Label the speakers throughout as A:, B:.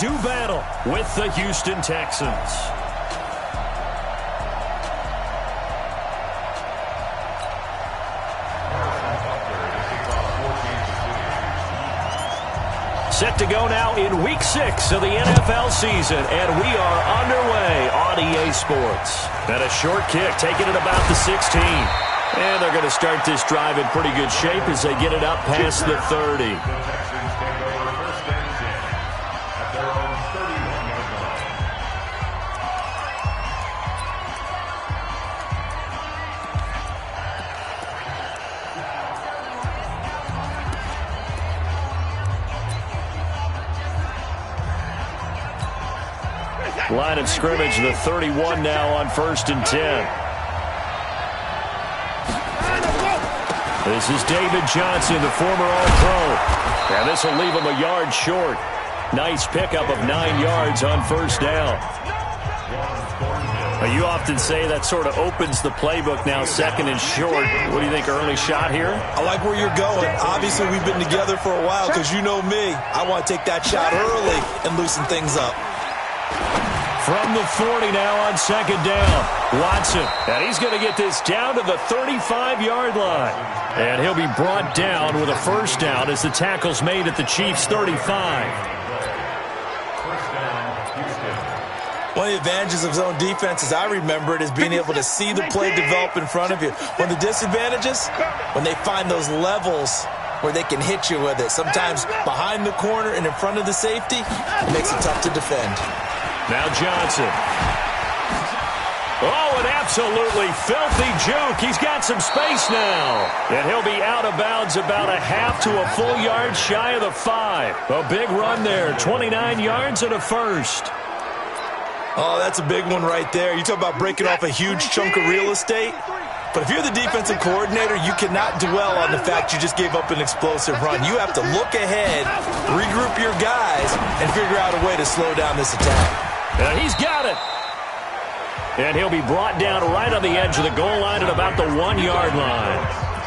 A: Do battle with the Houston Texans. Set to go now in Week 6 of the NFL season, and we are underway on EA Sports. And a short kick, taking it about the 16. And they're going to start this drive in pretty good shape as they get it up past the 30. Line of scrimmage, the 31 now on 1st and 10. This is David Johnson, the former All-Pro. And this will leave him a yard short. Nice pickup of 9 yards on 1st down. You often say that sort of opens the playbook now, 2nd and short. What do you think, early shot here?
B: I like where you're going. Obviously, we've been together for a while because you know me. I want to take that shot early and loosen things up.
A: From the 40 now on 2nd down. Watson. And he's going to get this down to the 35-yard line. And he'll be brought down with a 1st down as the tackle's made at the Chiefs' 35.
B: One of the advantages of zone defense, as I remember it, is being able to see the play develop in front of you. One of the disadvantages, when they find those levels where they can hit you with it. Sometimes behind the corner and in front of the safety, it makes it tough to defend.
A: Now Johnson. Oh, an absolutely filthy juke. He's got some space now. And he'll be out of bounds about a half to a full yard shy of the 5. A big run there. 29 yards and a 1st.
B: Oh, that's a big one right there. You talk about breaking off a huge chunk of real estate. But if you're the defensive coordinator, you cannot dwell on the fact you just gave up an explosive run. You have to look ahead, regroup your guys, and figure out a way to slow down this attack.
A: And he's got it. And he'll be brought down right on the edge of the goal line at about the 1-yard line.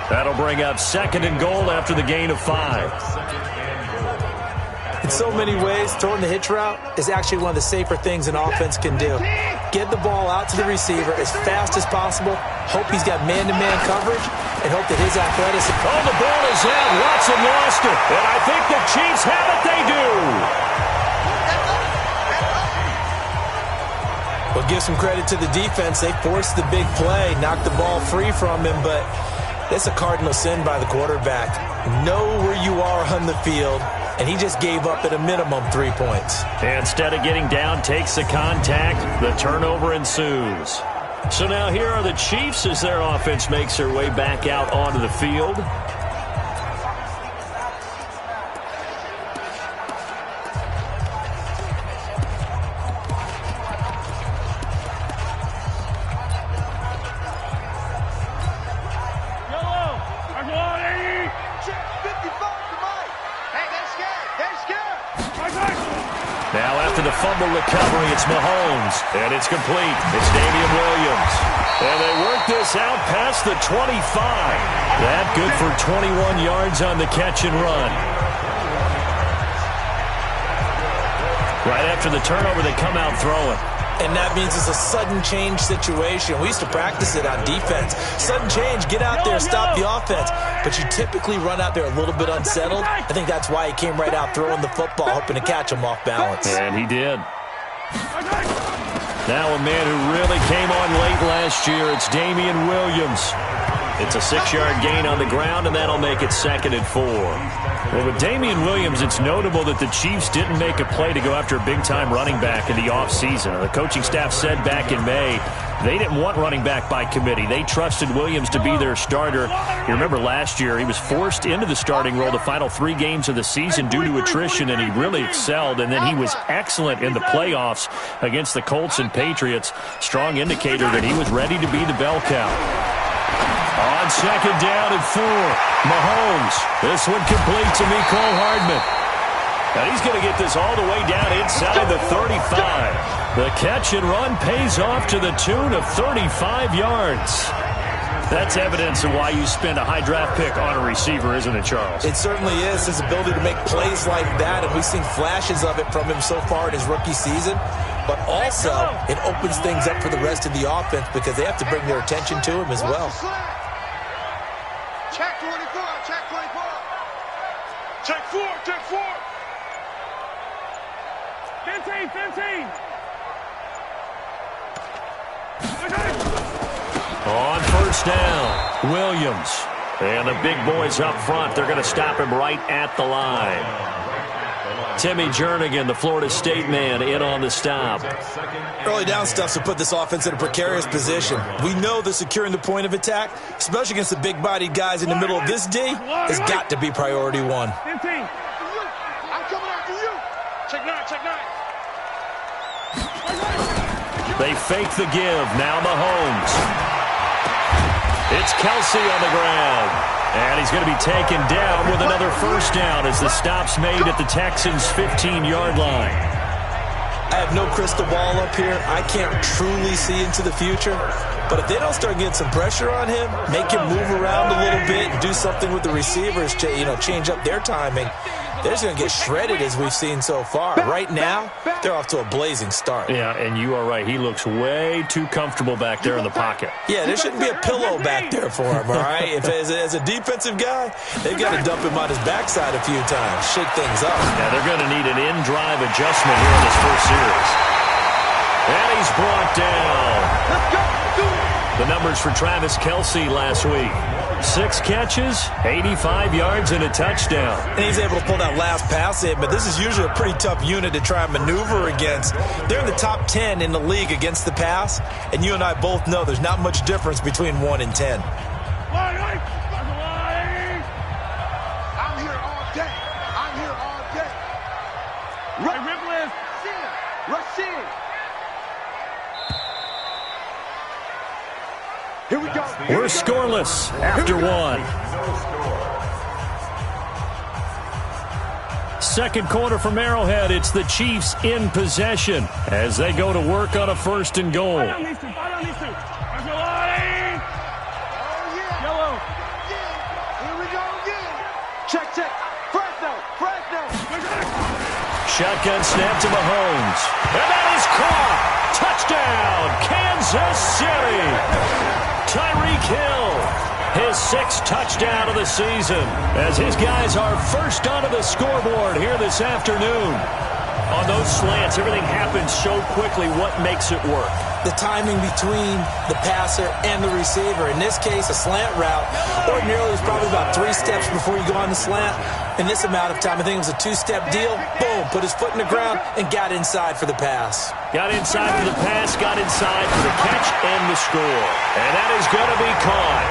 A: That'll bring up 2nd and goal after the gain of 5.
B: In so many ways, throwing the hitch route is actually one of the safer things an offense can do. Get the ball out to the receiver as fast as possible, hope he's got man-to-man coverage, and hope that his athleticism...
A: Oh, the ball is out. Watson lost it. And I think the Chiefs have it. They do.
B: Well, give some credit to the defense. They forced the big play, knocked the ball free from him, but that's a cardinal sin by the quarterback. Know where you are on the field, and he just gave up at a minimum 3 points.
A: Instead of getting down, takes the contact. The turnover ensues. So now here are the Chiefs as their offense makes their way back out onto the field. Now after the fumble recovery, it's Mahomes, and it's complete. It's Damian Williams. And they work this out past the 25. That good for 21 yards on the catch and run. Right after the turnover, they come out throwing.
B: And that means it's a sudden change situation. We used to practice it on defense. Sudden change, get out there, stop the offense. But you typically run out there a little bit unsettled. I think that's why he came right out throwing the football, hoping to catch him off balance.
A: And he did. Now a man who really came on late last year, it's Damian Williams. It's a 6-yard gain on the ground, and that'll make it 2nd and 4. Well, with Damian Williams, it's notable that the Chiefs didn't make a play to go after a big-time running back in the offseason. The coaching staff said back in May they didn't want running back by committee. They trusted Williams to be their starter. You remember last year he was forced into the starting role the final 3 games of the season due to attrition, and he really excelled. And then he was excellent in the playoffs against the Colts and Patriots. Strong indicator that he was ready to be the bell cow. On 2nd down and 4, Mahomes. This one complete to Mecole Hardman. And he's going to get this all the way down inside the 35. The catch and run pays off to the tune of 35 yards. That's evidence of why you spend a high draft pick on a receiver, isn't it, Charles?
B: It certainly is. His ability to make plays like that, and we've seen flashes of it from him so far in his rookie season. But also, it opens things up for the rest of the offense because they have to bring their attention to him as well.
C: Check 24, check 24. Check 4, check 4. 15, 15.
A: On first down, Williams. And the big boys up front, they're going to stop him right at the line. Timmy Jernigan, the Florida State man, in on the stop.
B: Early down stuff to put this offense in a precarious position. We know that securing the point of attack, especially against the big-bodied guys in the middle of this D, has got to be priority one.
C: 15. I'm coming after you. Check 9, check 9.
A: They fake the give. Now Mahomes. It's Kelsey on the ground. And he's going to be taken down with another first down as the stop's made at the Texans' 15-yard line.
B: I have no crystal ball up here. I can't truly see into the future. But if they don't start getting some pressure on him, make him move around a little bit, and do something with the receivers, change up their timing, they're just going to get shredded as we've seen so far. Right now, they're off to a blazing start.
A: Yeah, and you are right. He looks way too comfortable back there in the pocket.
B: Yeah, there shouldn't be a pillow back there for him, all right? If as a defensive guy, they've got to dump him on his backside a few times, shake things up.
A: Yeah, they're going to need an in-drive adjustment here in this first series. And he's brought down.
C: Let's go.
A: The numbers for Travis Kelsey last week. 6 catches, 85 yards, and a touchdown.
B: And he's able to pull that last pass in, but this is usually a pretty tough unit to try and maneuver against. They're in the top 10 in the league against the pass, and you and I both know there's not much difference between 1 and 10.
C: I'm here all day. I'm here all day. Right, Ripley. Rashid. Here we go.
A: We're scoreless after 1. Second quarter from Arrowhead. It's the Chiefs in possession as they go to work on a first and goal.
C: Fire on these two. Fire on these two. Yellow. Here we go again. Check, check. Fresno.
A: Shotgun snap to Mahomes. And that is caught. Touchdown, Kansas City. Tyreek Hill, his 6th touchdown of the season, as his guys are first onto the scoreboard here this afternoon. On those slants, everything happens so quickly. What makes it work?
B: The timing between the passer and the receiver. In this case, a slant route. Ordinarily, it's probably about 3 steps before you go on the slant. In this amount of time, I think it was a 2-step deal. Boom, put his foot in the ground and got inside for the pass.
A: Got inside for the pass, got inside for the catch and the score. And that is going to be caught.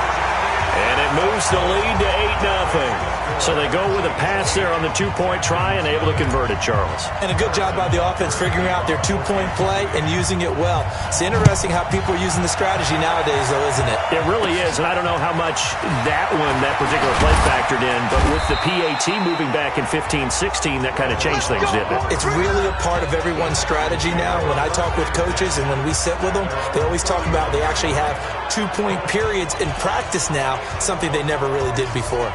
A: And it moves the lead to 8-0. So they go with a pass there on the 2-point try and able to convert it, Charles.
B: And a good job by the offense figuring out their 2-point play and using it well. It's interesting how people are using the strategy nowadays, though, isn't it?
A: It really is, and I don't know how much that particular play factored in, but with the PAT moving back in 15-16, that kind of changed things, didn't it?
B: It's really a part of everyone's strategy now. When I talk with coaches and when we sit with them, they always talk about they actually have 2-point periods in practice now, something they never really did before.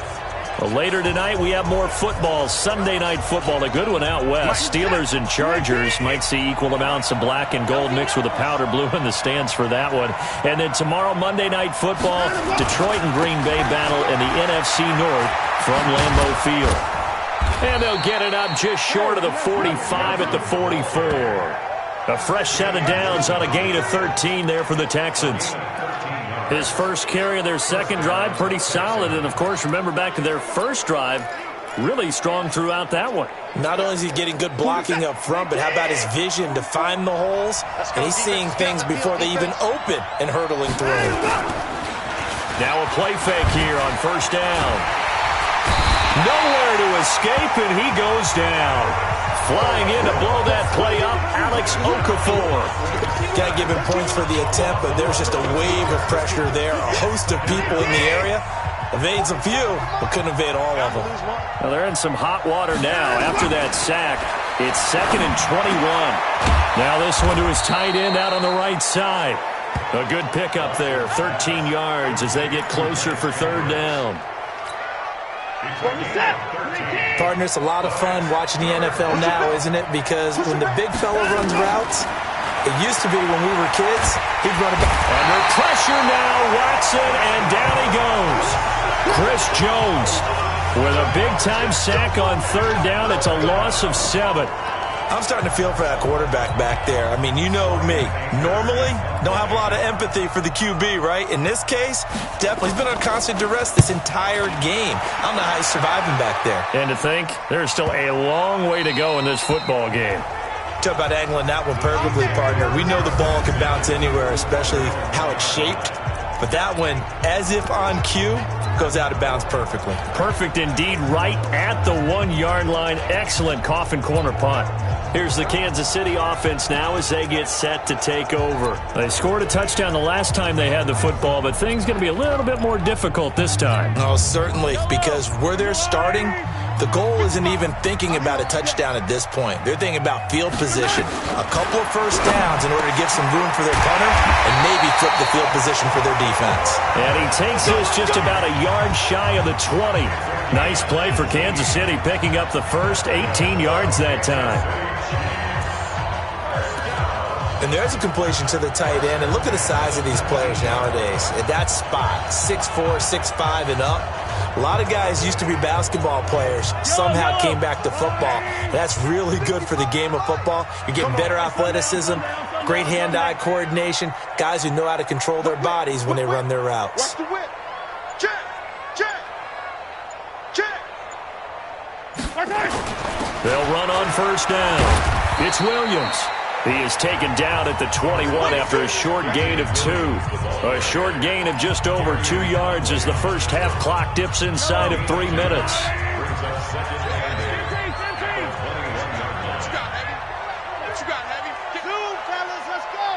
A: Well, later tonight, we have more football. Sunday night football, a good one out west. Steelers and Chargers might see equal amounts of black and gold mixed with a powder blue in the stands for that one. And then tomorrow, Monday night football, Detroit and Green Bay battle in the NFC North from Lambeau Field. And they'll get it up just short of the 45 at the 44. A fresh set of downs on a gain of 13 there for the Texans. His first carry of their second drive, pretty solid. And, of course, remember back to their first drive, really strong throughout that one.
B: Not only is he getting good blocking up front, but how about his vision to find the holes? And he's seeing things before they even open and hurdling through.
A: Now a play fake here on first down. Nowhere to escape, and he goes down. Flying in to blow that play up, Alex Okafor.
B: Got to give him points for the attempt, but there's just a wave of pressure there. A host of people in the area. Evades a few, but couldn't evade all of them.
A: Well, they're in some hot water now. After that sack, it's 2nd and 21. Now this one to his tight end out on the right side. A good pickup there, 13 yards as they get closer for third down.
B: Partner, it's a lot of fun watching the NFL now, isn't it? Because when the big fella runs routes, it used to be when we were kids, he'd run about.
A: Under pressure now, Watson, and down he goes. Chris Jones with a big-time sack on third down. It's a loss of 7.
B: I'm starting to feel for that quarterback back there. I mean, you know me. Normally, don't have a lot of empathy for the QB, right? In this case, definitely. He's been on constant duress this entire game. I don't know how he's surviving back there.
A: And to think, there's still a long way to go in this football game.
B: Talk about angling that one perfectly, partner. We know the ball can bounce anywhere, especially how it's shaped. But that one, as if on cue, goes out of bounds perfectly.
A: Perfect indeed, right at the 1-yard line. Excellent coffin corner punt. Here's the Kansas City offense now as they get set to take over. They scored a touchdown the last time they had the football, but things going to be a little bit more difficult this time.
B: Oh, certainly, because where they're starting, the goal isn't even thinking about a touchdown at this point. They're thinking about field position. A couple of first downs in order to give some room for their punter and maybe flip the field position for their defense.
A: And he takes this just about a yard shy of the 20. Nice play for Kansas City, picking up the first 18 yards that time.
B: And there's a completion to the tight end. And look at the size of these players nowadays. At that spot, 6'4", 6'5", and up. A lot of guys used to be basketball players, somehow came back to football. That's really good for the game of football. You're getting better athleticism, great hand-eye coordination, guys who know how to control their bodies when they run their routes.
C: Watch the whip. Check. Check. Check.
A: They'll run on first down. It's Williams. He is taken down at the 21 after a short gain of 2. A short gain of just over 2 yards as the first half clock dips inside of 3 minutes.
C: What you got, Heavy? 2, fellas, let's go.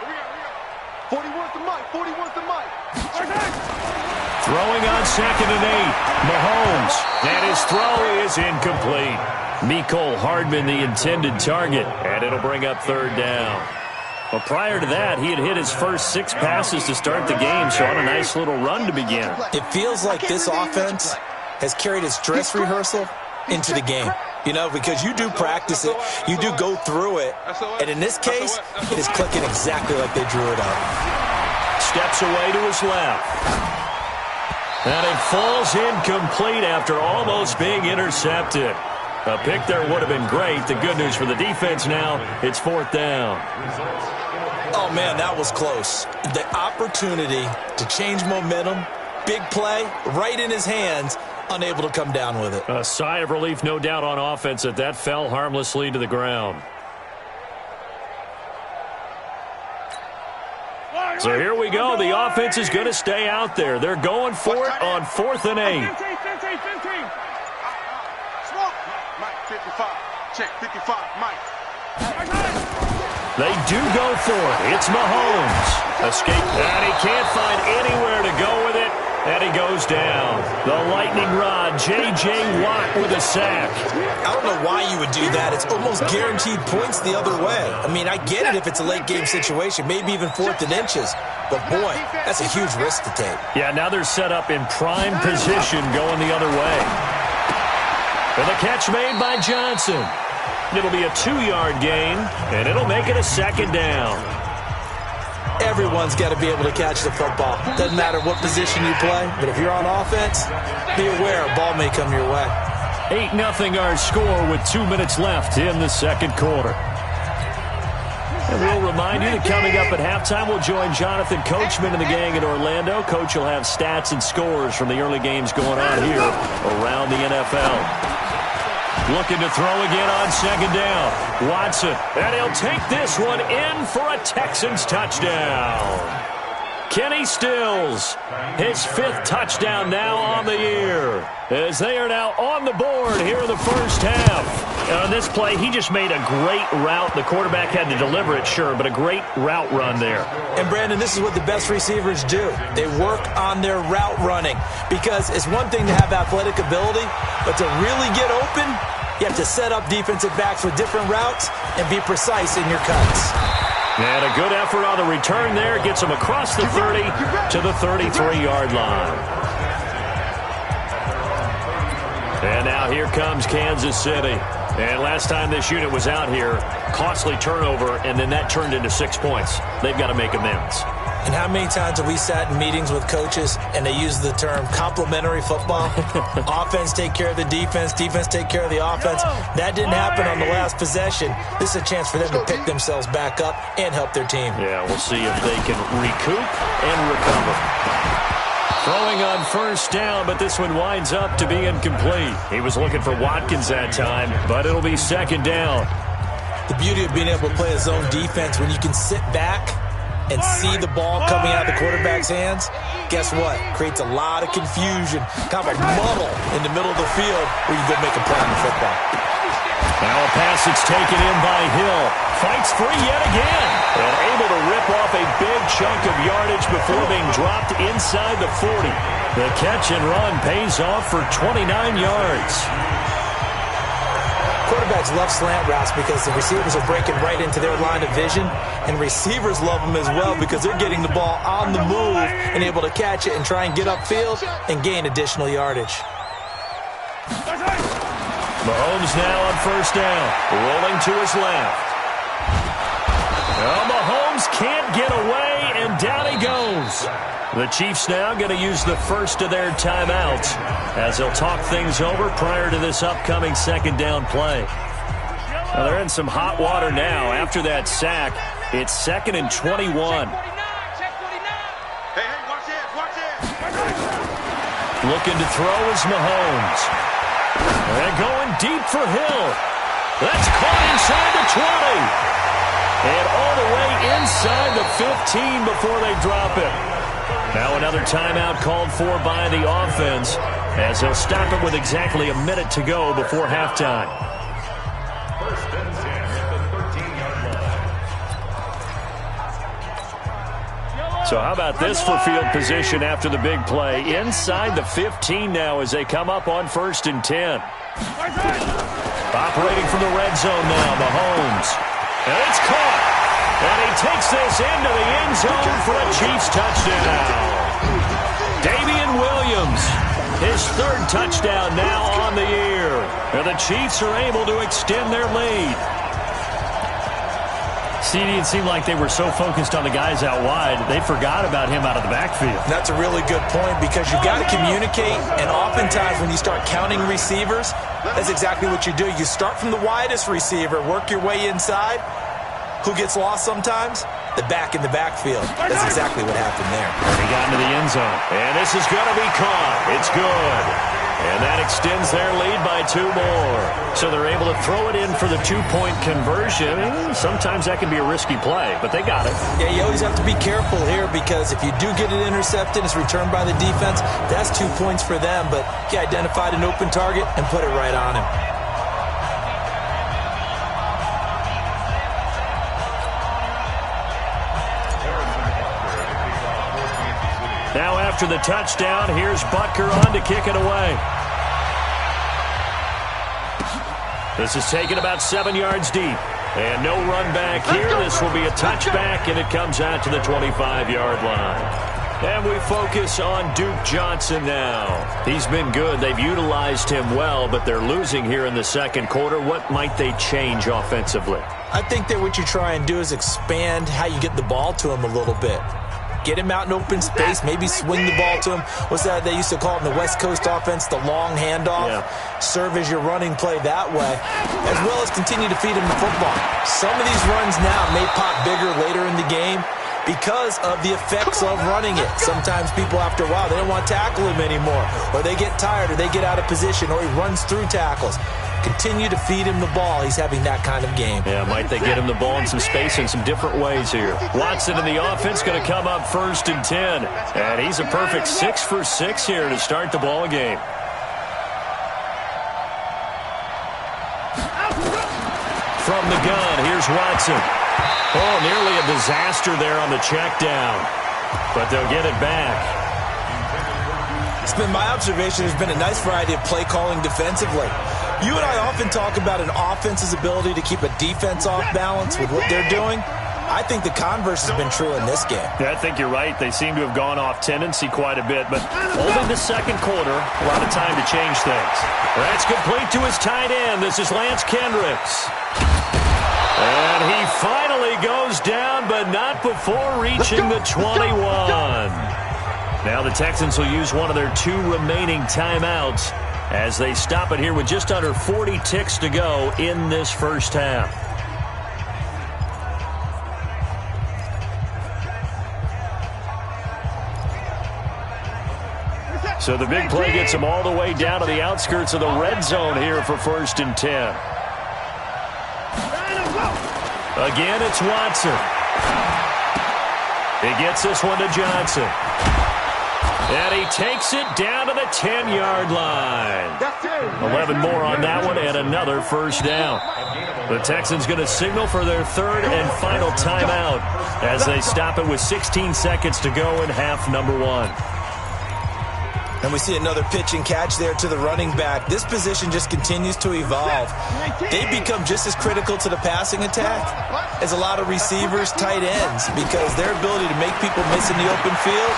C: Here we go. 41's the mic. 41's the mic.
A: Throwing on 2nd and 8. Mahomes. And his throw is incomplete. Mecole Hardman, the intended target, and it'll bring up third down. Well, prior to that, he had hit his first 6 passes to start the game, so on a nice little run to begin.
B: It feels like this offense has carried its dress rehearsal into the game. You know, because you do practice it, you do go through it, and in this case, it is clicking exactly like they drew it up.
A: Steps away to his left. And it falls incomplete after almost being intercepted. A pick there would have been great. The good news for the defense now, it's 4th down.
B: Oh, man, that was close. The opportunity to change momentum, big play, right in his hands, unable to come down with it.
A: A sigh of relief, no doubt, on offense that fell harmlessly to the ground. So here we go. The offense is going to stay out there. They're going for it on 4th and 8.
C: 55. Check 55. Mike.
A: They do go for it. It's Mahomes. Escape. And he can't find anywhere to go with it. And he goes down. The lightning rod, J.J. Watt with a sack.
B: I don't know why you would do that. It's almost guaranteed points the other way. I mean, I get it if it's a late game situation, maybe even 4th and inches. But, boy, that's a huge risk to take.
A: Yeah, now they're set up in prime position going the other way. And the catch made by Johnson. It'll be a 2-yard gain, and it'll make it a 2nd down.
B: Everyone's got to be able to catch the football. Doesn't matter what position you play, but if you're on offense, be aware a ball may come your way.
A: 8-0 our score with 2 minutes left in the second quarter. And we'll remind you that coming up at halftime, we'll join Jonathan Coachman and the gang in Orlando. Coach will have stats and scores from the early games going on here around the NFL. Looking to throw again on 2nd down. Watson, and he'll take this one in for a Texans touchdown. Kenny Stills, his 5th touchdown now on the year, as they are now on the board here in the first half. And on this play, he just made a great route. The quarterback had to deliver it, sure, but a great route run there.
B: And, Brandon, this is what the best receivers do. They work on their route running, because it's one thing to have athletic ability, but to really get open, you have to set up defensive backs with different routes and be precise in your cuts.
A: And a good effort on the return there. Gets him across the 30 to the 33-yard line. And now here comes Kansas City. And last time this unit was out here, costly turnover, and then that turned into 6 points. They've got to make amends.
B: And how many times have we sat in meetings with coaches and they use the term complementary football? Offense take care of the defense, defense take care of the offense. That didn't happen on the last possession. This is a chance for them to pick themselves back up and help their team.
A: Yeah, we'll see if they can recoup and recover. Throwing on first down, but this one winds up to be incomplete. He was looking for Watkins that time, but it'll be second down.
B: The beauty of being able to play a zone defense when you can sit back and see the ball coming out of the quarterback's hands, guess what? Creates a lot of confusion, kind of a muddle in the middle of the field where you go make a play on the football.
A: Now a pass that's taken in by Hill. Fights free yet again. And able to rip off a big chunk of yardage before being dropped inside the 40. The catch and run pays off for 29 yards.
B: Quarterbacks love slant routes because the receivers are breaking right into their line of vision, and receivers love them as well because they're getting the ball on the move and able to catch it and try and get upfield and gain additional yardage.
A: Mahomes now on first down, rolling to his left. Well, Mahomes can't get away, and down he goes. The Chiefs now going to use the first of their timeouts as they'll talk things over prior to this upcoming second down play. Now they're in some hot water now. After that sack, it's 2nd and 21. Looking to throw is Mahomes. And going deep for Hill. That's caught inside the 20. And all the way inside the 15 before they drop it. Now another timeout called for by the offense as they'll stop it with exactly a minute to go before halftime. So how about this for field position after the big play? Inside the 15 now as they come up on 1st and 10. Operating from the red zone now, Mahomes. And it's caught. And he takes this into the end zone for a Chiefs touchdown. Damian Williams, his 3rd touchdown now on the year. And the Chiefs are able to extend their lead. It seemed like they were so focused on the guys out wide, they forgot about him out of the backfield.
B: That's a really good point because you've got to communicate, and oftentimes when you start counting receivers, that's exactly what you do. You start from the widest receiver, work your way inside. Who gets lost sometimes? The back in the backfield. That's exactly what happened there.
A: He got into the end zone. And this is going to be caught. It's good. And that extends their lead by 2 more. So they're able to throw it in for the 2-point conversion. Sometimes that can be a risky play, but they got it.
B: Yeah, you always have to be careful here because if you do get it intercepted, it's returned by the defense, that's 2 points for them. But he identified an open target and put it right on him.
A: Now after the touchdown, here's Butker on to kick it away. This is taken about 7 yards deep. And no run back here. This will be a touchback, and it comes out to the 25-yard line. And we focus on Duke Johnson now. He's been good. They've utilized him well, but they're losing here in the second quarter. What might they change offensively?
B: I think that what you try and do is expand how you get the ball to him a little bit. Get him out in open space, maybe swing the ball to him. What's that they used to call it in the West Coast offense, the long handoff? Yeah. Serve as your running play that way, as well as continue to feed him the football. Some of these runs now may pop bigger later in the game because of the effects of running it. Sometimes people, after a while, they don't want to tackle him anymore, or they get tired, or they get out of position, or he runs through tackles. Continue to feed him the ball. He's having that kind of game.
A: Yeah, might they get him the ball in some space in some different ways here. Watson in the offense going to come up 1st and 10. And he's a perfect 6 for 6 here to start the ball game. From the gun, here's Watson. Oh, nearly a disaster there on the check down. But they'll get it back.
B: It's been my observation there's been a nice variety of play calling defensively. You and I often talk about an offense's ability to keep a defense off balance with what they're doing. I think the converse has been true in this game.
A: Yeah, I think you're right. They seem to have gone off tendency quite a bit, but only the second quarter, a lot of time to change things. That's complete to his tight end. This is Lance Kendricks. And he finally goes down, but not before reaching the 21. Now the Texans will use one of their 2 remaining timeouts as they stop it here with just under 40 ticks to go in this first half. So the big play gets them all the way down to the outskirts of the red zone here for 1st and 10. Again, it's Watson. He gets this one to Johnson. And he takes it down to the 10-yard line. 11 more on that one and another first down. The Texans going to signal for their 3rd and final timeout as they stop it with 16 seconds to go in half number 1.
B: And we see another pitch and catch there to the running back. This position just continues to evolve. They become just as critical to the passing attack as a lot of receivers, tight ends, because their ability to make people miss in the open field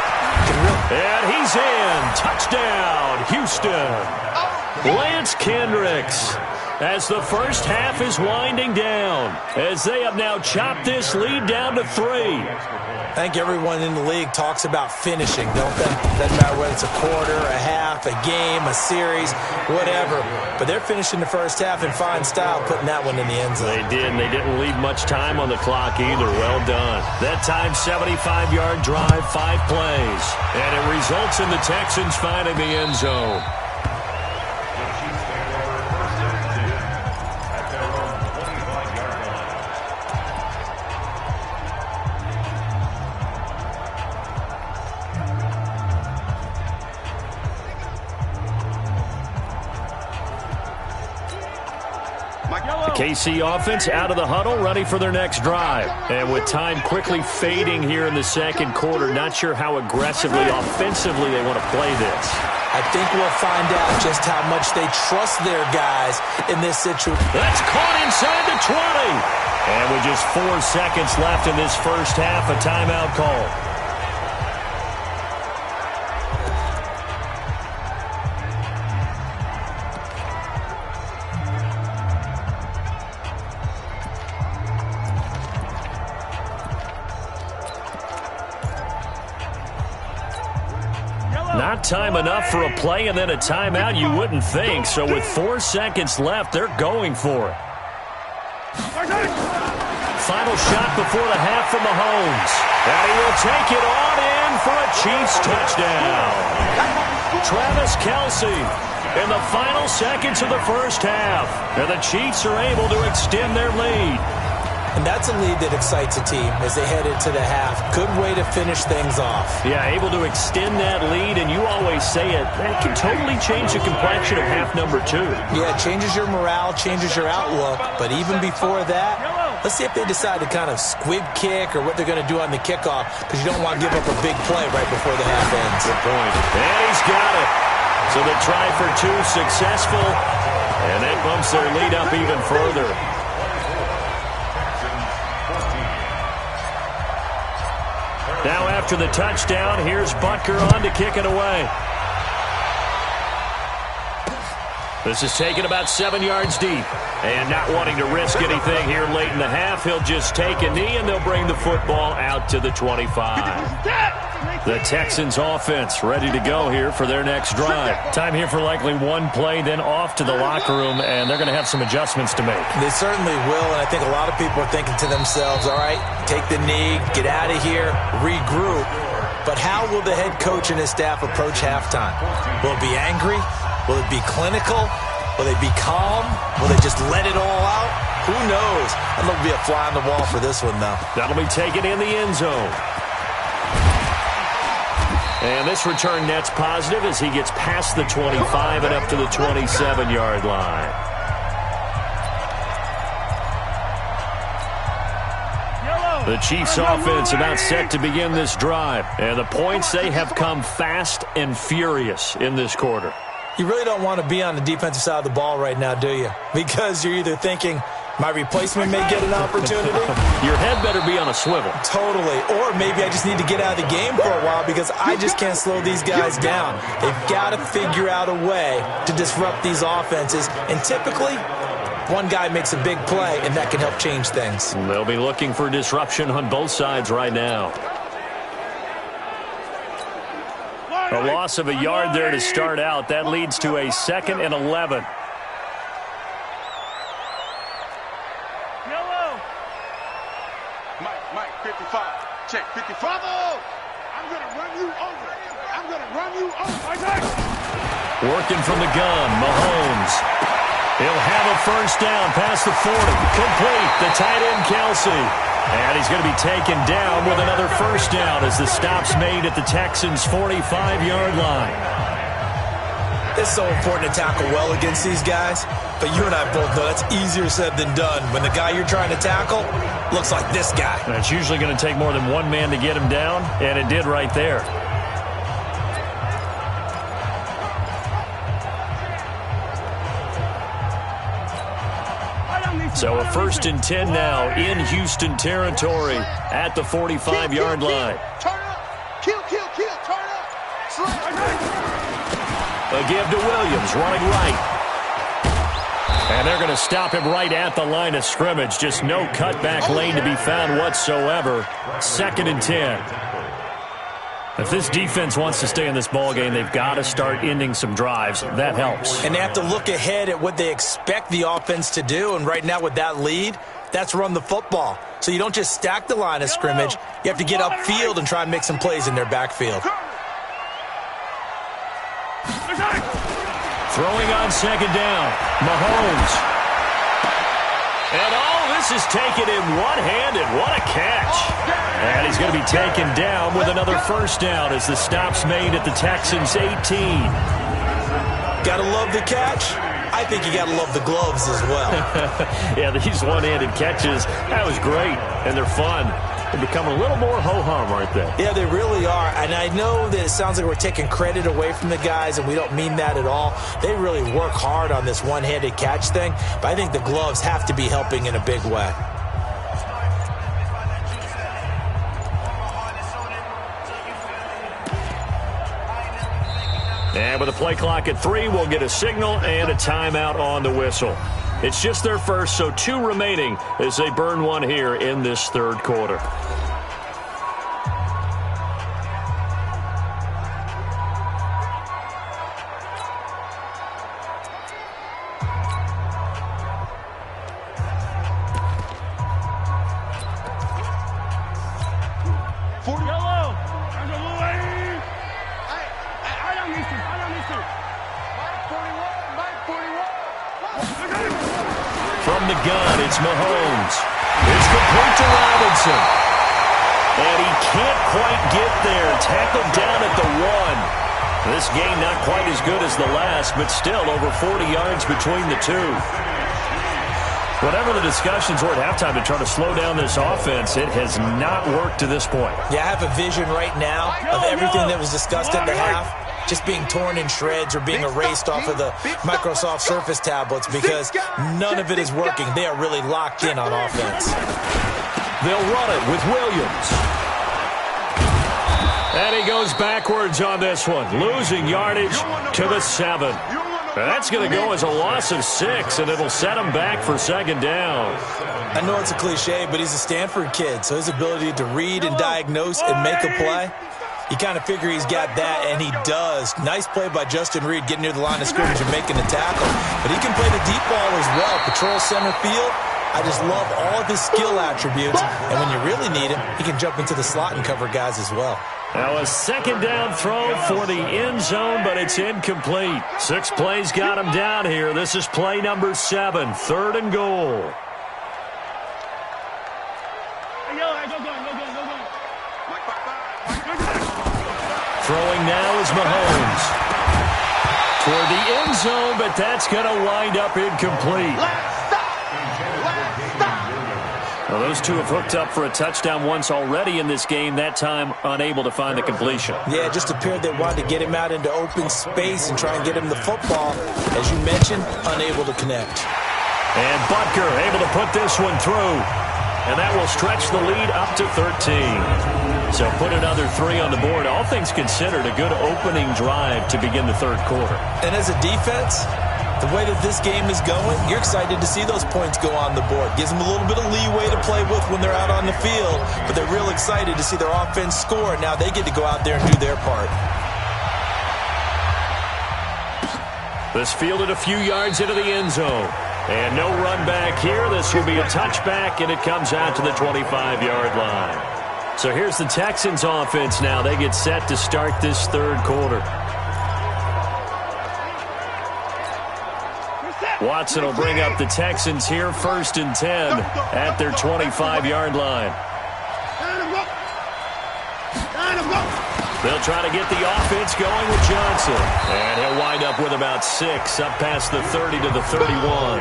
B: can really...
A: And he's in. Touchdown, Houston. Lance Kendricks, as the first half is winding down, as they have now chopped this lead down to 3.
B: I think everyone in the league talks about finishing, don't they? Doesn't matter whether it's a quarter, a half, a game, a series, whatever. But they're finishing the first half in fine style, putting that one in the end zone.
A: They did, and they didn't leave much time on the clock either. Well done. That time, 75-yard drive, 5 plays. And it results in the Texans finding the end zone. KC offense out of the huddle, ready for their next drive. And with time quickly fading here in the second quarter, not sure how aggressively, offensively they want to play this.
B: I think we'll find out just how much they trust their guys in this situation.
A: That's caught inside the 20. And with just 4 seconds left in this first half, a timeout call. Not time enough for a play and then a timeout, you wouldn't think. So with 4 seconds left, they're going for it. Final shot before the half from Mahomes. And he will take it on in for a Chiefs touchdown. Travis Kelce in the final seconds of the first half. And the Chiefs are able to extend their lead.
B: And that's a lead that excites a team as they head into the half. Good way to finish things off.
A: Yeah, able to extend that lead, and you always say it, that can totally change the complexion of half number 2.
B: Yeah, it changes your morale, changes your outlook. But even before that, let's see if they decide to kind of squib kick or what they're going to do on the kickoff, because you don't want to give up a big play right before the half ends.
A: Good point. And he's got it. So the try for 2 successful, and that bumps their lead up even further. Now after the touchdown, here's Butker on to kick it away. This is taken about 7 yards deep. And not wanting to risk anything here late in the half, he'll just take a knee and they'll bring the football out to the 25. The Texans offense ready to go here for their next drive. Time here for likely 1 play, then off to the locker room, and they're going to have some adjustments to make.
B: They certainly will, and I think a lot of people are thinking to themselves, all right, take the knee, get out of here, regroup. But how will the head coach and his staff approach halftime? Will it be angry? Will it be clinical? Will they be calm? Will they just let it all out? Who knows? I'd love to be a fly on the wall for this one, though.
A: That'll be taken in the end zone. And this return net's positive as he gets past the 25 and up to the 27-yard line. The Chiefs offense about set to begin this drive. And the points, they have come fast and furious in this quarter.
B: You really don't want to be on the defensive side of the ball right now, do you? Because you're either thinking, My replacement may get an opportunity.
A: Your head better be on a swivel.
B: Totally. Or maybe I just need to get out of the game for a while because I just can't slow these guys down. They've got to figure out a way to disrupt these offenses. And typically, one guy makes a big play, and that can help change things.
A: They'll be looking for disruption on both sides right now. A loss of a yard there to start out. That leads to a 2nd and 11.
C: Mike, 55. Check, 55. I'm going to run you over. I'm going to run you over.
A: Working from the gun, Mahomes. He'll have a first down past the 40. Complete. The tight end, Kelsey. And he's going to be taken down with another first down as the stop's made at the Texans' 45-yard line.
B: It's so important to tackle well against these guys, but you and I both know that's easier said than done when the guy you're trying to tackle looks like this guy.
A: And it's usually going to take more than one man to get him down, and it did right there. So a 1st and 10 now in Houston territory at the 45-yard line.
C: Turn up. Kill. Turn up.
A: A give to Williams, running right. And they're going to stop him right at the line of scrimmage. Just no cutback lane to be found whatsoever. 2nd and 10. If this defense wants to stay in this ballgame, they've got to start ending some drives. That helps.
B: And they have to look ahead at what they expect the offense to do. And right now with that lead, that's run the football. So you don't just stack the line of scrimmage. You have to get upfield and try and make some plays in their backfield.
A: Throwing on 2nd down, Mahomes. And this is taken in one-handed. What a catch. And he's going to be taken down with another first down as the stop's made at the Texans' 18.
B: Gotta love the catch. I think you gotta love the gloves as well.
A: Yeah, these one-handed catches, that was great, and they're fun. They become a little more ho-hum, aren't they?
B: Yeah, they really are. And I know that it sounds like we're taking credit away from the guys, and we don't mean that at all. They really work hard on this one-handed catch thing, but I think the gloves have to be helping in a big way.
A: And with a play clock at 3, we'll get a signal and a timeout on the whistle. It's just their first, so 2 remaining as they burn one here in this 3rd quarter. From the gun, it's Mahomes. It's complete to Robinson. And he can't quite get there. Tackled down at the 1. This game not quite as good as the last, but still over 40 yards between the two. Whatever the discussions were at halftime to try to slow down this offense, it has not worked to this point.
B: Yeah, I have a vision right now of everything that was discussed at the half just being torn in shreds or being erased off of the Microsoft Surface tablets because none of it is working. They are really locked in on offense.
A: They'll run it with Williams. And he goes backwards on this one, losing yardage to the 7. That's going to go as a loss of 6, and it'll set him back for 2nd down.
B: I know it's a cliche, but he's a Stanford kid, so his ability to read and diagnose and make a play, you kind of figure he's got that, and he does. Nice play by Justin Reed getting near the line of scrimmage and making the tackle. But he can play the deep ball as well. Patrol center field. I just love all of his skill attributes. And when you really need him, he can jump into the slot and cover guys as well.
A: Now a 2nd down throw for the end zone, but it's incomplete. 6 plays got him down here. This is play number 7, 3rd and goal. Throwing now is Mahomes. Toward the end zone, but that's going to wind up incomplete. Well, those two have hooked up for a touchdown once already in this game, that time unable to find the completion.
B: Yeah, just appeared they wanted to get him out into open space and try and get him the football. As you mentioned, unable to connect.
A: And Butker able to put this one through. And that will stretch the lead up to 13. So put another 3 on the board. All things considered, a good opening drive to begin the third quarter.
B: And as a defense, the way that this game is going, you're excited to see those points go on the board. Gives them a little bit of leeway to play with when they're out on the field, but they're real excited to see their offense score. Now they get to go out there and do their part.
A: This fielded a few yards into the end zone. And no run back here. This will be a touchback, and it comes out to the 25-yard line. So here's the Texans offense now. They get set to start this third quarter. Watson will bring up the Texans here, 1st and 10 at their 25-yard line. They'll try to get the offense going with Johnson. And he'll wind up with about 6 up past the 30 to the 31.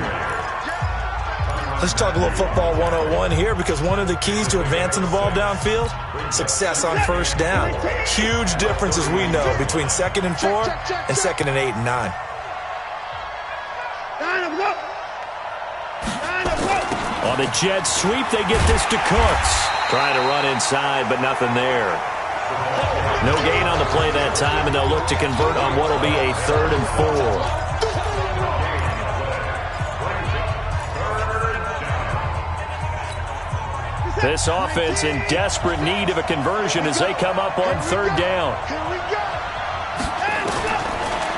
B: Let's talk a little football 101 here, because one of the keys to advancing the ball downfield, success on first down. Huge difference, as we know, between 2nd and 4 and 2nd and 8 and 9.
A: On the jet sweep, they get this to Cooks. Trying to run inside, but nothing there. No gain on the play that time, and they'll look to convert on what will be a 3rd and 4. This offense in desperate need of a conversion as they come up on 3rd down.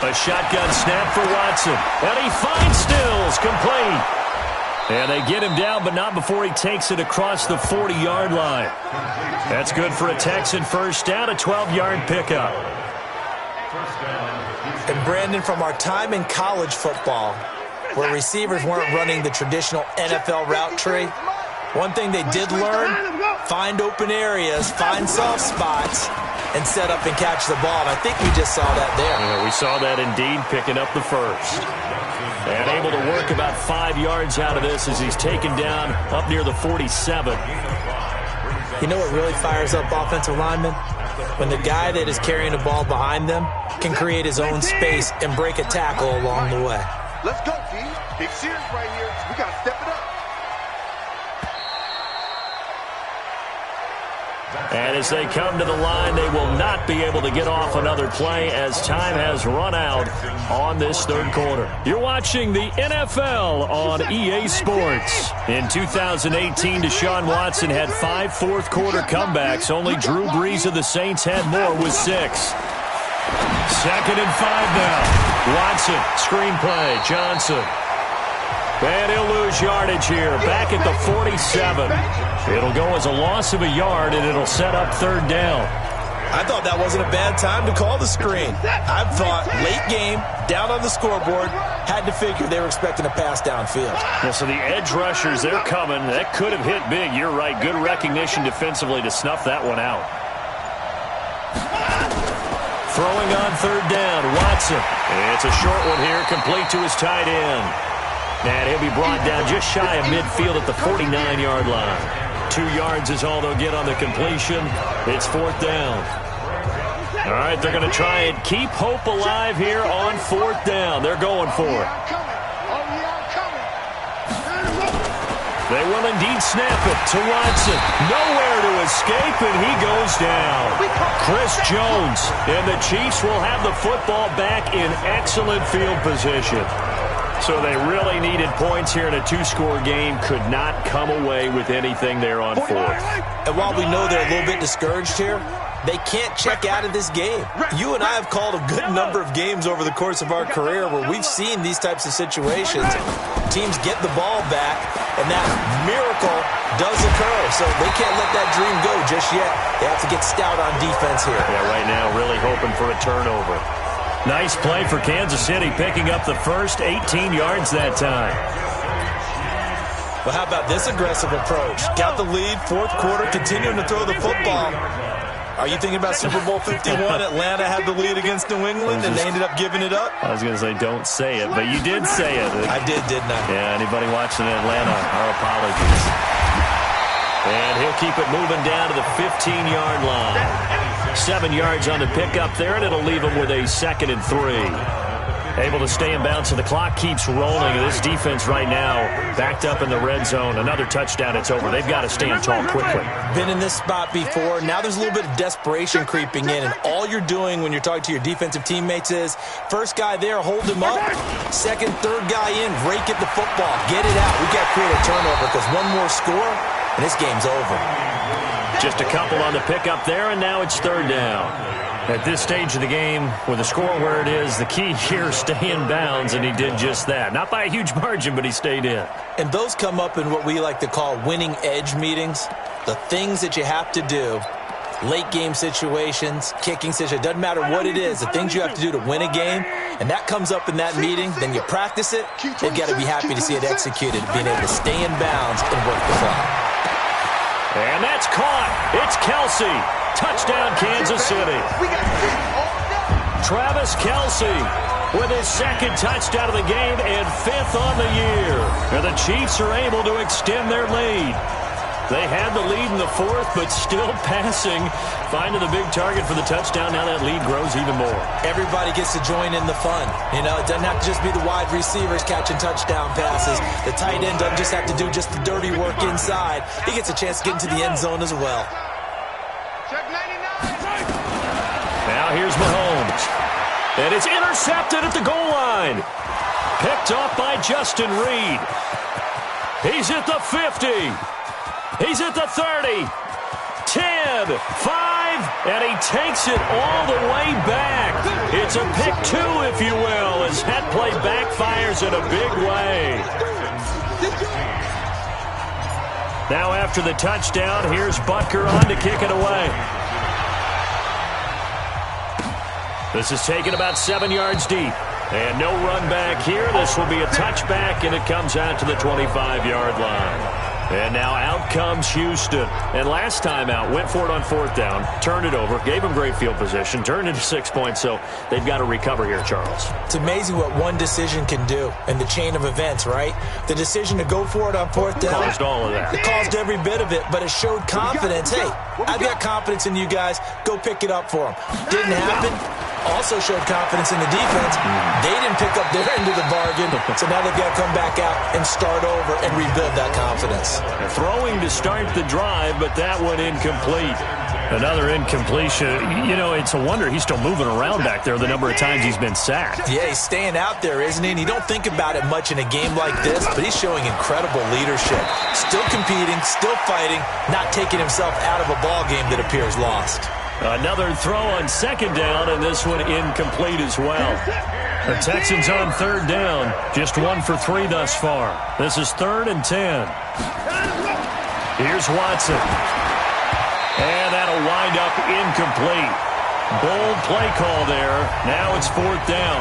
A: A shotgun snap for Watson, and he finds Stills, complete. And they get him down, but not before he takes it across the 40-yard line. That's good for a Texan first down, a 12-yard pickup.
B: And Brandon, from our time in college football, where receivers weren't running the traditional NFL route tree, one thing they did learn, find open areas, find soft spots, and set up and catch the ball. And I think we just saw that there.
A: Yeah, we saw that indeed, picking up the first. And able to work about 5 yards out of this as he's taken down up near the 47.
B: You know what really fires up offensive linemen? When the guy that is carrying the ball behind them can create his own space and break a tackle along the way.
C: Let's go, T. Big series right here. We got to step it up.
A: And as they come to the line, they will not be able to get off another play as time has run out on this third quarter. You're watching the NFL on EA Sports. In 2018, Deshaun Watson had 5 fourth-quarter comebacks. Only Drew Brees of the Saints had more with 6. 2nd and 5 now. Watson, screen play, Johnson. And he'll lose yardage here, back at the 47. It'll go as a loss of a yard, and it'll set up 3rd down.
B: I thought that wasn't a bad time to call the screen. I thought late game, down on the scoreboard, had to figure they were expecting a pass downfield.
A: Well, so the edge rushers, they're coming. That could have hit big. You're right. Good recognition defensively to snuff that one out. Throwing on 3rd down, Watson. It's a short one here, complete to his tight end. And he'll be brought down just shy of midfield at the 49-yard line. 2 yards is all they'll get on the completion. It's 4th down. All right, they're going to try and keep hope alive here on 4th down. They're going for it. They will indeed snap it to Watson. Nowhere to escape, and he goes down. Chris Jones, and the Chiefs will have the football back in excellent field position. So they really needed points here in a 2-score game. Could not come away with anything there on 4th.
B: And while we know they're a little bit discouraged here, they can't check out of this game. You and I have called a good number of games over the course of our career where we've seen these types of situations. Teams get the ball back, and that miracle does occur. So they can't let that dream go just yet. They have to get stout on defense here.
A: Yeah, right now really hoping for a turnover. Nice play for Kansas City, picking up the first 18 yards that time.
B: Well, how about this aggressive approach? Got the lead, 4th quarter, continuing to throw the football. Are you thinking about Super Bowl 51? Atlanta had the lead against New England, and they ended up giving it up?
A: I was going to say, don't say it, but you did say it.
B: I did, didn't I?
A: Yeah, anybody watching Atlanta, our apologies. And he'll keep it moving down to the 15-yard line. 7 yards on the pickup there, and it'll leave him with a 2nd and 3. Able to stay in bounds, so the clock keeps rolling. This defense right now backed up in the red zone. Another touchdown, it's over. They've got to stand tall quickly.
B: Been in this spot before. Now there's a little bit of desperation creeping in, and all you're doing when you're talking to your defensive teammates is first guy there, hold him up. Second, third guy in, rake at the football. Get it out. We've got to create a turnover because one more score, and this game's over.
A: Just a couple on the pickup there, and now it's third down. At this stage of the game, with the score where it is, the key here, stay in bounds, and he did just that. Not by a huge margin, but he stayed in.
B: And those come up in what we like to call winning edge meetings. The things that you have to do, late game situations, kicking situations, doesn't matter what it is, the things you have to do to win a game, and that comes up in that meeting, then you practice it, you've got to be happy to see it executed, being able to stay in bounds and work the clock.
A: And that's caught. It's Kelsey. Touchdown, Kansas City. Travis Kelsey with his second touchdown of the game and fifth on the year. And the Chiefs are able to extend their lead. They had the lead in the fourth, but still passing. Finding the big target for the touchdown. Now that lead grows even more.
B: Everybody gets to join in the fun. You know, it doesn't have to just be the wide receivers catching touchdown passes. The tight end doesn't just have to do just the dirty work inside. He gets a chance to get into the end zone as well.
A: Now here's Mahomes. And it's intercepted at the goal line. Picked off by Justin Reed. He's at the 50. He's at the 30, 10, 5, and he takes it all the way back. It's a pick two, if you will, as that play backfires in a big way. Now after the touchdown, here's Butker on to kick it away. This is taken about 7 yards deep. And no run back here. This will be a touchback, and it comes out to the 25-yard line. And now out comes Houston. And last time out, went for it on fourth down, turned it over, gave them great field position, turned into 6 points, so they've got to recover here, Charles.
B: It's amazing what one decision can do in the chain of events, right? The decision to go for it on fourth down.
A: Caused all of that.
B: It caused every bit of it, but it showed confidence. Hey, I've got confidence in you guys. Go pick it up for them. Didn't happen. Also showed confidence in the defense. They didn't pick up their end of the bargain, so now they've got to come back out and start over and rebuild that confidence.
A: Throwing to start the drive, but that one incomplete. Another incompletion. You know, it's a wonder he's still moving around back there the number of times he's been sacked.
B: Yeah, he's staying out there, isn't he? And you don't think about it much in a game like this, but he's showing incredible leadership. Still competing, still fighting, not taking himself out of a ball game that appears lost.
A: Another throw on second down, and this one incomplete as well. The Texans on third down, just 1 for 3 thus far. This is 3rd and 10. Here's Watson. And that'll wind up incomplete. Bold play call there. Now it's 4th down.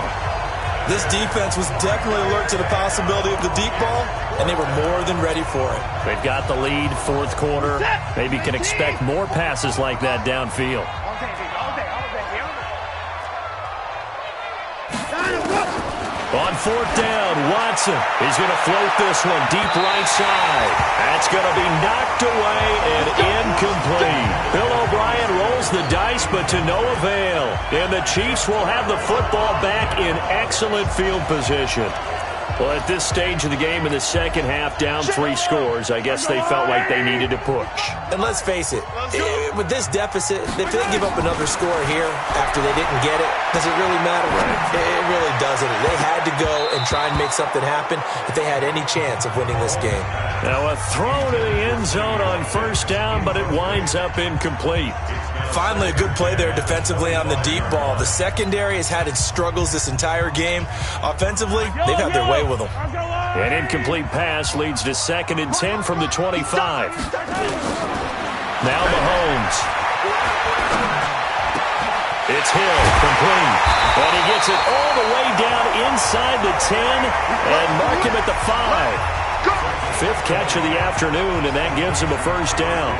B: This defense was definitely alert to the possibility of the deep ball, and they were more than ready for it.
A: They've got the lead, 4th quarter. Maybe can expect more passes like that downfield. On 4th down, Watson is going to float this one deep right side. That's going to be knocked away and incomplete. Bill O'Brien rolls the dice, but to no avail. And the Chiefs will have the football back in excellent field position. Well, at this stage of the game in the second half, down 3 scores, I guess they felt like they needed to push.
B: And let's face it, with this deficit, if they give up another score here after they didn't get it, does it really matter? It really doesn't. They had to go and try and make something happen if they had any chance of winning this game.
A: Now a throw to the end zone on 1st down, but it winds up incomplete.
B: Finally, a good play there defensively on the deep ball. The secondary has had its struggles this entire game. Offensively, they've had their way with them.
A: An incomplete pass leads to 2nd and 10 from the 25. Now Mahomes. It's Hill, complete. And he gets it all the way down inside the 10 and mark him at the 5. 5th catch of the afternoon, and that gives him a 1st down.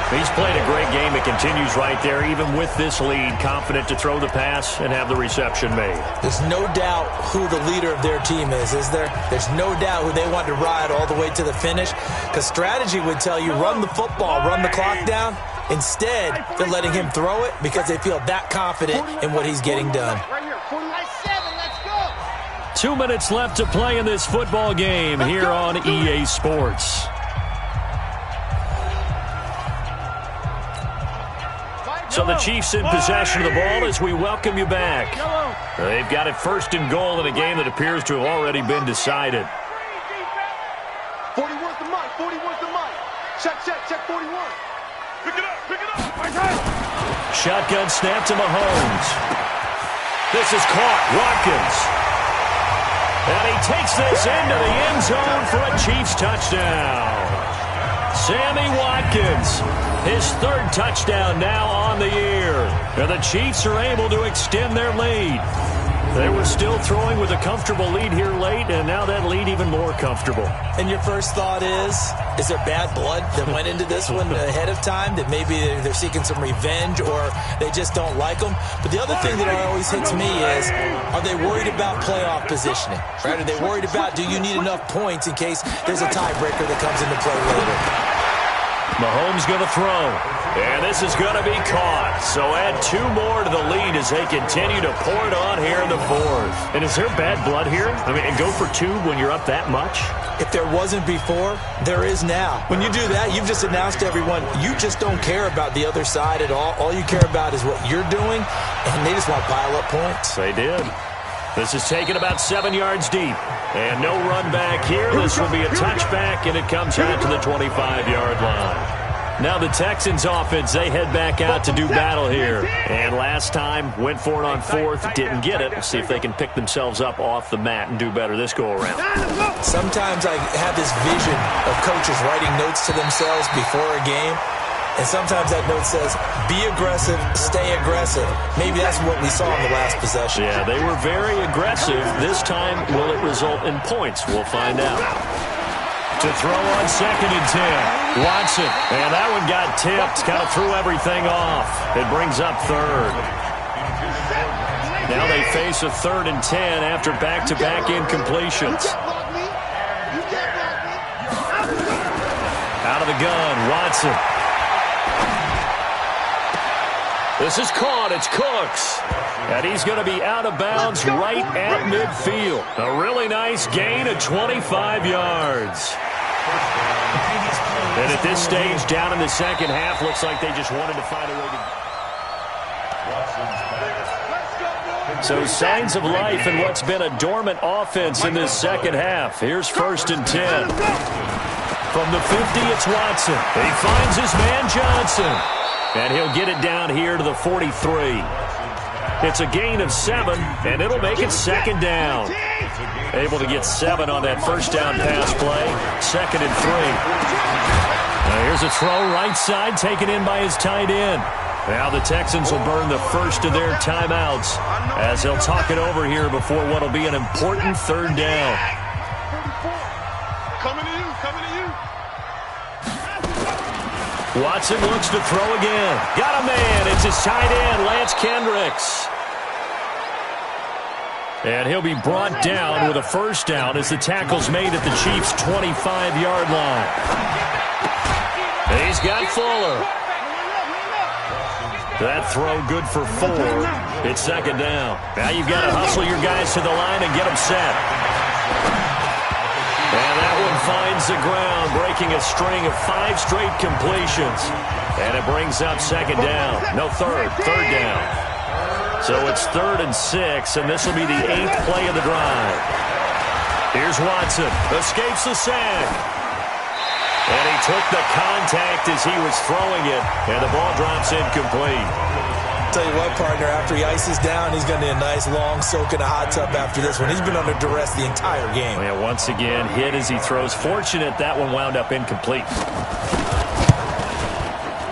A: He's played a great game. It continues right there, even with this lead, confident to throw the pass and have the reception made.
B: There's no doubt who the leader of their team is there? There's no doubt who they want to ride all the way to the finish, because strategy would tell you run the football, run the clock down. Instead, they're letting him throw it because they feel that confident in what he's getting done.
C: Right here, 49-7.
A: 2 minutes left to play in this football game here on EA Sports. So the Chiefs in possession of the ball as we welcome you back. They've got it first and goal in a game that appears to have already been decided.
C: 41's the mic. 41's the mic. Check 41. Pick it up.
A: Shotgun snap to Mahomes. This is caught. Watkins. And he takes this into the end zone for a Chiefs touchdown. Sammy Watkins, his third touchdown now on the year. And the Chiefs are able to extend their lead. They were still throwing with a comfortable lead here late, and now that lead even more comfortable.
B: And your first thought is there bad blood that went into this one ahead of time, that maybe they're seeking some revenge or they just don't like them? But the other thing that always hits me is, are they worried about playoff positioning? Right? Are they worried about, do you need enough points in case there's a tiebreaker that comes into play later?
A: Mahomes going to throw, and this is going to be caught. So add 2 more to the lead as they continue to pour it on here in the fourth. And is there bad blood here? I mean, and go for 2 when you're up that much?
B: If there wasn't before, there is now. When you do that, you've just announced to everyone, you just don't care about the other side at all. All you care about is what you're doing, and they just want to pile up points.
A: They did. This is taken about 7 yards deep. And no run back here. This will be a touchback, and it comes out to the 25-yard line. Now the Texans offense, they head back out to do battle here. And last time, went for it on 4th, didn't get it. We'll see if they can pick themselves up off the mat and do better this go-around.
B: Sometimes I have this vision of coaches writing notes to themselves before a game. And sometimes that note says, be aggressive, stay aggressive. Maybe that's what we saw in the last possession.
A: Yeah, they were very aggressive. This time, will it result in points? We'll find out. To throw on 2nd and 10. Watson. And that one got tipped. Kind of threw everything off. It brings up 3rd. Now they face a 3rd and 10 after back-to-back incompletions. Out of the gun, Watson. This is caught. It's Cooks. And he's going to be out of bounds right at midfield. A really nice gain of 25 yards. And at this stage, down in the second half, looks like they just wanted to find a way to... So signs of life in what's been a dormant offense in this second half. Here's 1st and 10. From the 50, it's Watson. He finds his man Johnson. And he'll get it down here to the 43. It's a gain of 7, and it'll make it 2nd down. Able to get 7 on that first down pass play. 2nd and 3. Now here's a throw right side taken in by his tight end. Now the Texans will burn the first of their timeouts as they'll talk it over here before what will be an important 3rd down.
C: Coming to you.
A: Watson looks to throw again. Got a man. It's his tight end, Lance Kendricks. And he'll be brought down with a first down as the tackle's made at the Chiefs' 25-yard line. He's got Fuller. That throw good for 4. It's 2nd down. Now you've got to hustle your guys to the line and get them set. And that one finds the ground, breaking a string of 5 straight completions. And it brings up 2nd down. No, 3rd down. So it's 3rd and 6, and this will be the 8th play of the drive. Here's Watson. Escapes the sack. And he took the contact as he was throwing it, and the ball drops incomplete.
B: Tell you what, partner, after he ices down, he's going to need a nice long soak in a hot tub after this one. He's been under duress the entire game.
A: Yeah, once again, hit as he throws. Fortunate that one wound up incomplete.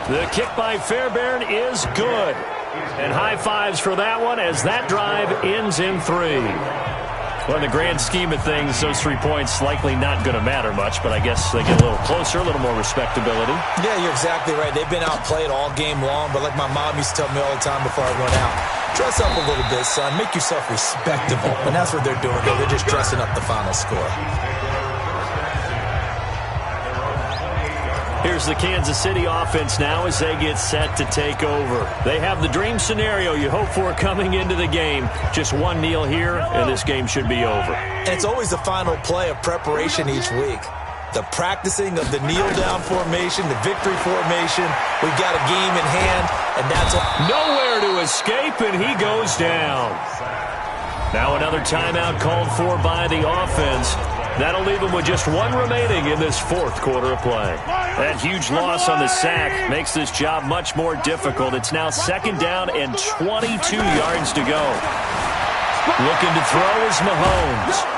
A: The kick by Fairbairn is good. And high fives for that one as that drive ends in 3. Well, in the grand scheme of things, those 3 points likely not going to matter much, but I guess they get a little closer, a little more respectability.
B: Yeah, you're exactly right. They've been outplayed all game long, but like my mom used to tell me all the time before I went out, dress up a little bit, son. Make yourself respectable. And that's what they're doing. They're just dressing up the final score.
A: Here's the Kansas City offense now as they get set to take over. They have the dream scenario you hope for coming into the game. Just one kneel here, and this game should be over.
B: And it's always the final play of preparation each week. The practicing of the kneel-down formation, the victory formation. We've got a game in hand, and that's all.
A: Nowhere to escape, and he goes down. Now another timeout called for by the offense. That'll leave him with just one remaining in this fourth quarter of play. That huge loss on the sack makes this job much more difficult. It's now second down and 22 yards to go. Looking to throw is Mahomes.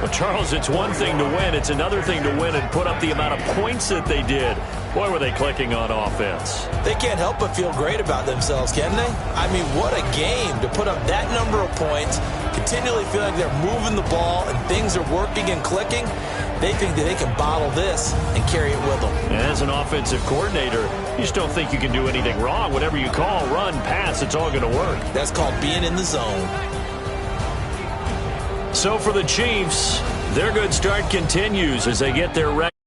A: Well, Charles, it's one thing to win. It's another thing to win and put up the amount of points that they did. Boy, were they clicking on offense.
B: They can't help but feel great about themselves, can they? I mean, what a game to put up that number of points, continually feeling like they're moving the ball and things are working and clicking. They think that they can bottle this and carry it with them.
A: And as an offensive coordinator, you just don't think you can do anything wrong. Whatever you call, run, pass, it's all going to work.
B: That's called being in the zone.
A: So for the Chiefs, their good start continues as they get their record.